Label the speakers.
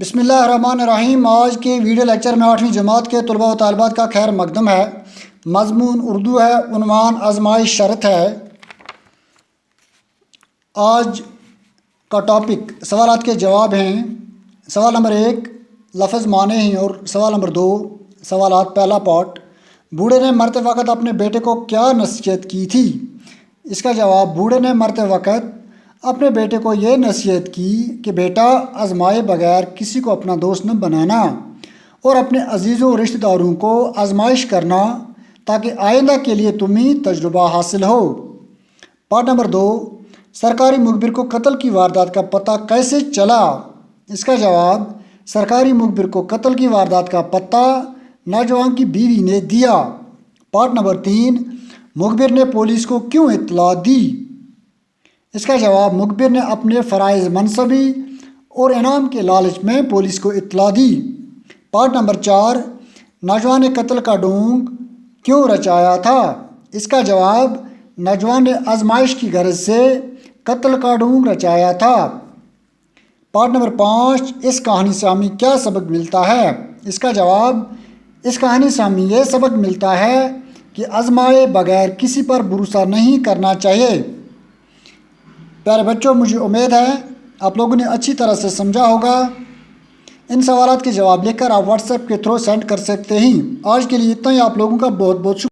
Speaker 1: بسم اللہ الرحمن الرحیم۔ آج کے ویڈیو لیکچر میں 8ویں جماعت کے طلباء و طالبات کا خیر مقدم ہے۔ مضمون اردو ہے، عنوان آزمائش شرط ہے۔ آج کا ٹاپک سوالات کے جواب ہیں۔ سوال نمبر 1 لفظ معنی ہیں اور سوال نمبر 2 سوالات۔ پہلا پارٹ، بوڑھے نے مرتے وقت اپنے بیٹے کو کیا نصیحت کی تھی؟ اس کا جواب، بوڑھے نے مرتے وقت اپنے بیٹے کو یہ نصیحت کی کہ بیٹا، آزمائے بغیر کسی کو اپنا دوست نہ بنانا اور اپنے عزیزوں و رشتہ داروں کو آزمائش کرنا تاکہ آئندہ کے لیے تمہیں تجربہ حاصل ہو۔ پارٹ نمبر 2، سرکاری مخبر کو قتل کی واردات کا پتہ کیسے چلا؟ اس کا جواب، سرکاری مخبر کو قتل کی واردات کا پتہ نوجوان کی بیوی نے دیا۔ پارٹ نمبر 3، مخبر نے پولیس کو کیوں اطلاع دی؟ اس کا جواب، مخبر نے اپنے فرائض منصبی اور انعام کے لالچ میں پولیس کو اطلاع دی۔ پارٹ نمبر 4، نوجوان نے قتل کا ڈھونگ کیوں رچایا تھا؟ اس کا جواب، نوجوان نے آزمائش کی غرض سے قتل کا ڈھونگ رچایا تھا۔ پارٹ نمبر 5، اس کہانی سے ہمیں کیا سبق ملتا ہے؟ اس کا جواب، اس کہانی سے ہمیں یہ سبق ملتا ہے کہ آزمائے بغیر کسی پر بھروسہ نہیں کرنا چاہیے۔ پیارے بچوں، مجھے امید ہے آپ لوگوں نے اچھی طرح سے سمجھا ہوگا۔ ان سوالات کے جواب لے کر آپ واٹس ایپ کے تھرو سینڈ کر سکتے ہیں۔ آج کے لیے اتنا ہی۔ آپ لوگوں کا بہت بہت شکریہ۔